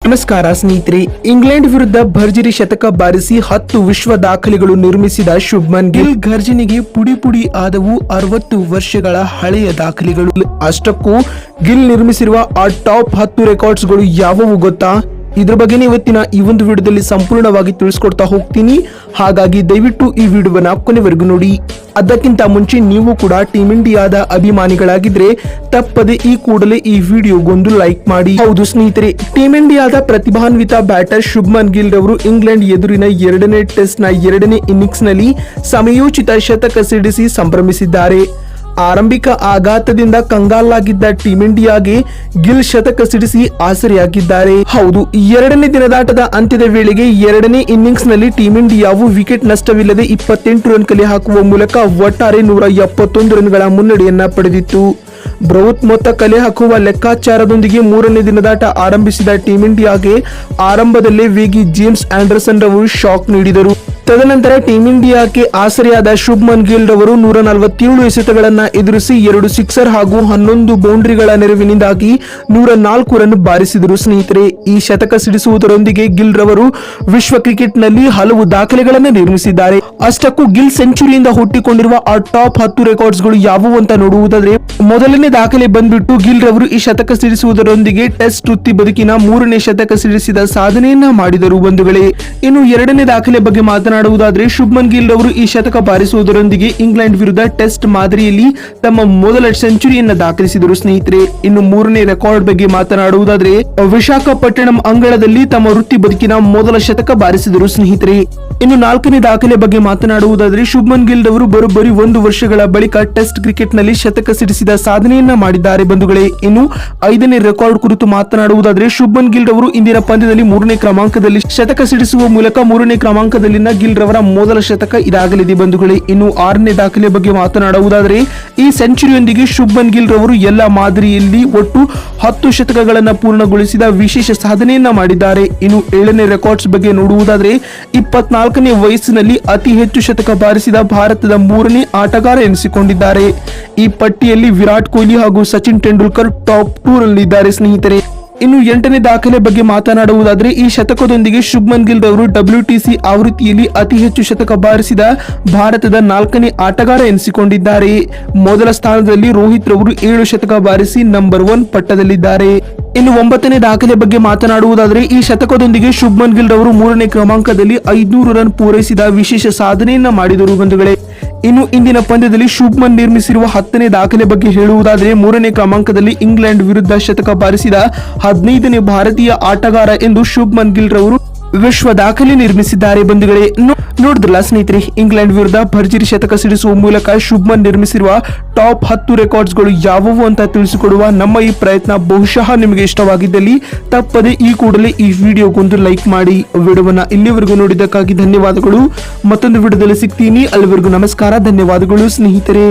ನಮಸ್ಕಾರ ಸ್ನೇಹಿತರೆ. ಇಂಗ್ಲೆಂಡ್ ವಿರುದ್ಧ ಭರ್ಜರಿ ಶತಕ ಬಾರಿಸಿ 10 ವಿಶ್ವ ದಾಖಲೆಗಳು ನಿರ್ಮಿಸಿದ ಶುಭ್ಮನ್ ಗಿಲ್ ಘರ್ಜನೆಗೆ ಪುಡಿ ಪುಡಿ ಆದವು 60 ವರ್ಷಗಳ ಹಳೆಯ ದಾಖಲೆಗಳು. ಅಷ್ಟಕ್ಕೂ ಗಿಲ್ ನಿರ್ಮಿಸಿರುವ ಆ ಟಾಪ್ 10 ರೆಕಾರ್ಡ್ಸ್ಗಳು ಯಾವುವು ಗೊತ್ತಾ? ಇದ್ರ ಬಗ್ಗೆ ಇವತ್ತಿನ ಈ ಒಂದು ವಿಡಿಯೋದಲ್ಲಿ ಸಂಪೂರ್ಣವಾಗಿ ತಿಳಿಸ್ಕೊಡ್ತಾ ಹೋಗ್ತೀನಿ. ಹಾಗಾಗಿ ದಯವಿಟ್ಟು ಈ ವಿಡಿಯೋವನ್ನ ಕೊನೆವರೆಗೂ ನೋಡಿ. ಅದಕ್ಕಿಂತ ಮುಂಚೆ ನೀವು ಕೂಡ ಟೀಮ್ ಇಂಡಿಯಾದ ಅಭಿಮಾನಿಗಳಾಗಿದ್ರೆ ತಪ್ಪದೆ ಈ ಕೂಡಲೇ ಈ ವಿಡಿಯೋಗೊಂದು ಲೈಕ್ ಮಾಡಿ. ಹೌದು ಸ್ನೇಹಿತರೆ, ಟೀಮ್ ಇಂಡಿಯಾದ ಪ್ರತಿಭಾನ್ವಿತ ಬ್ಯಾಟರ್ ಶುಭ್ಮನ್ ಗಿಲ್ ರವರು ಇಂಗ್ಲೆಂಡ್ ಎದುರಿನ 2ನೇ ಟೆಸ್ಟ್ ನ 2ನೇ ಇನ್ನಿಂಗ್ಸ್ ನಲ್ಲಿ ಸಮಯೋಚಿತ ಶತಕ ಸಿಡಿಸಿ ಸಂಭ್ರಮಿಸಿದ್ದಾರೆ. ಆರಂಭಿಕ ಆಘಾತದಿಂದ ಕಂಗಾಲಾಗಿದ್ದ ಟೀಮ್ ಇಂಡಿಯಾಗೆ ಗಿಲ್ ಶತಕ ಸಿಡಿಸಿ ಆಸರೆಯಾಗಿದ್ದಾರೆ. ಹೌದು, 2ನೇ ದಿನದಾಟದ ಅಂತ್ಯದ ವೇಳೆಗೆ 2ನೇ ಇನ್ನಿಂಗ್ಸ್ ನಲ್ಲಿ ಟೀಮ್ ಇಂಡಿಯಾವು ವಿಕೆಟ್ ನಷ್ಟವಿಲ್ಲದೆ 28 ರನ್ ಕಲೆ ಹಾಕುವ ಮೂಲಕ ಒಟ್ಟಾರೆ 171 ರನ್ಗಳ ಮುನ್ನಡೆಯನ್ನ ಪಡೆದಿತ್ತು. ಬೃಹತ್ ಮೊತ್ತ ಕಲೆ ಹಾಕುವ ಲೆಕ್ಕಾಚಾರದೊಂದಿಗೆ 3ನೇ ದಿನದಾಟ ಆರಂಭಿಸಿದ ಟೀಮ್ ಇಂಡಿಯಾಗೆ ಆರಂಭದಲ್ಲೇ ವೇಗಿ ಜೇಮ್ಸ್ ಆಂಡರ್ಸನ್ ರವರು ಶಾಕ್ ನೀಡಿದರು. ತದನಂತರ ಟೀಮ್ ಇಂಡಿಯಾಕ್ಕೆ ಆಸರೆಯಾದ ಶುಭ್ಮನ್ ಗಿಲ್ ರವರು 147 ಎಸೆತಗಳನ್ನ ಎದುರಿಸಿ 2 ಸಿಕ್ಸರ್ ಹಾಗೂ 11 ಬೌಂಡ್ರಿಗಳ ನೆರವಿನಿಂದಾಗಿ 104 ರನ್ ಬಾರಿಸಿದರು. ಸ್ನೇಹಿತರೆ, ಈ ಶತಕ ಸಿಡಿಸುವುದರೊಂದಿಗೆ ಗಿಲ್ ರವರು ವಿಶ್ವ ಕ್ರಿಕೆಟ್ ನಲ್ಲಿ ಹಲವು ದಾಖಲೆಗಳನ್ನು ನಿರ್ಮಿಸಿದ್ದಾರೆ. ಅಷ್ಟಕ್ಕೂ ಗಿಲ್ ಸೆಂಚುರಿಯಿಂದ ಹುಟ್ಟಿಕೊಂಡಿರುವ ಆ ಟಾಪ್ 10 ರೆಕಾರ್ಡ್ಸ್ ಗಳು ಯಾವುವು ಅಂತ ನೋಡುವುದಾದ್ರೆ, ಮೊದಲನೇ ದಾಖಲೆ ಬಂದ್ಬಿಟ್ಟು ಗಿಲ್ ರವರು ಈ ಶತಕ ಸಿಡಿಸುವುದರೊಂದಿಗೆ ಟೆಸ್ಟ್ ವೃತ್ತಿ ಬದುಕಿನ 3ನೇ ಶತಕ ಸಿಡಿಸಿದ ಸಾಧನೆಯನ್ನ ಮಾಡಿದರು ಬಂಧುಗಳೇ. ಇನ್ನು 2ನೇ ದಾಖಲೆ ಬಗ್ಗೆ ಮಾತನಾಡುವುದಾದ್ರೆ, ಶುಭ್ಮನ್ ಗಿಲ್ ರವರು ಈ ಶತಕ ಬಾರಿಸುವುದರೊಂದಿಗೆ ಇಂಗ್ಲೆಂಡ್ ವಿರುದ್ಧ ಟೆಸ್ಟ್ ಮಾದರಿಯಲ್ಲಿ ತಮ್ಮ ಮೊದಲ ಸೆಂಚುರಿಯನ್ನ ದಾಖಲಿಸಿದರು. ಸ್ನೇಹಿತರೆ, ಇನ್ನು 3ನೇ ರೆಕಾರ್ಡ್ ಬಗ್ಗೆ ಮಾತನಾಡುವುದಾದ್ರೆ, ವಿಶಾಖಪಟ್ಟಣಂ ಅಂಗಳದಲ್ಲಿ ತಮ್ಮ ವೃತ್ತಿ ಬದುಕಿನ ಮೊದಲ ಶತಕ ಬಾರಿಸಿದರು. ಸ್ನೇಹಿತರೆ, ಇನ್ನು 4ನೇ ದಾಖಲೆ ಬಗ್ಗೆ ಮಾತನಾಡುವುದಾದ್ರೆ, ಶುಭ್ಮನ್ ಗಿಲ್ ರವರು ಬರೋಬ್ಬರಿ 1 ವರ್ಷಗಳ ಬಳಿಕ ಟೆಸ್ಟ್ ಕ್ರಿಕೆಟ್ ನಲ್ಲಿ ಶತಕ ಸಿಡಿಸಿದ ಸಾಧನೆಯನ್ನ ಮಾಡಿದ್ದಾರೆ ಬಂಧುಗಳೇ. ಇನ್ನು 5ನೇ ರೆಕಾರ್ಡ್ ಕುರಿತು ಮಾತನಾಡುವುದಾದ್ರೆ, ಶುಭ್ಮನ್ ಗಿಲ್ ರವರು ಇಂದಿನ ಪಂದ್ಯದಲ್ಲಿ 3ನೇ ಕ್ರಮಾಂಕದಲ್ಲಿ ಶತಕ ಸಿಡಿಸುವ ಮೂಲಕ 3ನೇ ಕ್ರಮಾಂಕದಲ್ಲಿನ ಗಿಲ್ ರವರ ಮೊದಲ ಶತಕ ಇದಾಗಲಿದೆ ಬಂಧುಗಳೇ. ಇನ್ನು 6ನೇ ದಾಖಲೆ ಬಗ್ಗೆ ಮಾತನಾಡುವುದಾದ್ರೆ, ಈ ಸೆಂಚುರಿಯೊಂದಿಗೆ ಶುಭ್ಮನ್ ಗಿಲ್ ರವರು ಎಲ್ಲ ಮಾದರಿಯಲ್ಲಿ ಒಟ್ಟು 10 ಶತಕಗಳನ್ನು ಪೂರ್ಣಗೊಳಿಸಿದ ವಿಶೇಷ ಸಾಧನೆಯನ್ನ ಮಾಡಿದ್ದಾರೆ. ಇನ್ನು 7ನೇ ರೆಕಾರ್ಡ್ಸ್ ಬಗ್ಗೆ ನೋಡುವುದಾದ್ರೆ, 24ನೇ ವಯಸ್ಸಿನಲ್ಲಿ ಅತಿ ಹೆಚ್ಚು ಶತಕ ಬಾರಿಸಿದ ಭಾರತದ 3ನೇ ಆಟಗಾರ ಎನಿಸಿಕೊಂಡಿದ್ದಾರೆ. ಈ ಪಟ್ಟಿಯಲ್ಲಿ ವಿರಾಟ್ ಕೊಹ್ಲಿ ಹಾಗೂ ಸಚಿನ್ ತೆಂಡೂಲ್ಕರ್ ಟಾಪ್ 2 ರಲ್ಲಿದ್ದಾರೆ. ಸ್ನೇಹಿತರೆ, ಇನ್ನು 8ನೇ ದಾಖಲೆ ಬಗ್ಗೆ ಮಾತನಾಡುವುದಾದ್ರೆ, ಈ ಶತಕದೊಂದಿಗೆ ಶುಭ್ಮನ್ ಗಿಲ್ ರವರು WTC ಆವೃತ್ತಿಯಲ್ಲಿ ಅತಿ ಹೆಚ್ಚು ಶತಕ ಬಾರಿಸಿದ ಭಾರತದ 4ನೇ ಆಟಗಾರ ಎನಿಸಿಕೊಂಡಿದ್ದಾರೆ. ಮೊದಲ ಸ್ಥಾನದಲ್ಲಿ ರೋಹಿತ್ ರವರು 7 ಶತಕ ಬಾರಿಸಿ ನಂಬರ್ 1 ಪಟ್ಟದಲ್ಲಿದ್ದಾರೆ. ಇನ್ನು 9ನೇ ದಾಖಲೆ ಬಗ್ಗೆ ಮಾತನಾಡುವುದಾದ್ರೆ, ಈ ಶತಕದೊಂದಿಗೆ ಶುಭ್ಮನ್ ಗಿಲ್ ರವರು 3ನೇ ಕ್ರಮಾಂಕದಲ್ಲಿ 500 ರನ್ ಪೂರೈಸಿದ ವಿಶೇಷ ಸಾಧನೆಯನ್ನ ಮಾಡಿದರು ಬಂಧುಗಳೇ. ಇನ್ನು ಇಂದಿನ ಪಂದ್ಯದಲ್ಲಿ ಶುಭ್ಮನ್ ನಿರ್ಮಿಸಿರುವ 10ನೇ ದಾಖಲೆ ಬಗ್ಗೆ ಹೇಳುವುದಾದರೆ, 3ನೇ ಕ್ರಮಾಂಕದಲ್ಲಿ ಇಂಗ್ಲೆಂಡ್ ವಿರುದ್ಧ ಶತಕ ಬಾರಿಸಿದ 15ನೇ ಭಾರತೀಯ ಆಟಗಾರ ಎಂದು ಶುಭ್ಮನ್ ಗಿಲ್ ರವರು ವಿಶ್ವ ದಾಖಲೆ ನಿರ್ಮಿಸಿದ್ದಾರೆ ಬಂಧುಗಳೇ. ನೋಡಿದ್ರಲ್ಲ ಸ್ನೇಹಿತರೆ, ಇಂಗ್ಲೆಂಡ್ ವಿರುದ್ಧ ಭರ್ಜರಿ ಶತಕ ಸಿಡಿಸುವ ಮೂಲಕ ಶುಭ್ಮನ್ ನಿರ್ಮಿಸಿರುವ ಟಾಪ್ 10 ರೆಕಾರ್ಡ್ಸ್ ಗಳು ಯಾವುವು ಅಂತ ತಿಳಿಸಿಕೊಡುವ ನಮ್ಮ ಈ ಪ್ರಯತ್ನ ಬಹುಶಃ ನಿಮಗೆ ಇಷ್ಟವಾಗಿದ್ದಲ್ಲಿ ತಪ್ಪದೆ ಈ ಕೂಡಲೇ ಈ ವಿಡಿಯೋಗೊಂದು ಲೈಕ್ ಮಾಡಿ. ವಿಡಿಯೋವನ್ನ ಇಲ್ಲಿವರೆಗೂ ನೋಡಿದ್ದಕ್ಕಾಗಿ ಧನ್ಯವಾದಗಳು. ಮತ್ತೊಂದು ವಿಡಿಯೋದಲ್ಲಿ ಸಿಗ್ತೀನಿ. ಅಲ್ಲಿವರೆಗೂ ನಮಸ್ಕಾರ, ಧನ್ಯವಾದಗಳು ಸ್ನೇಹಿತರೆ.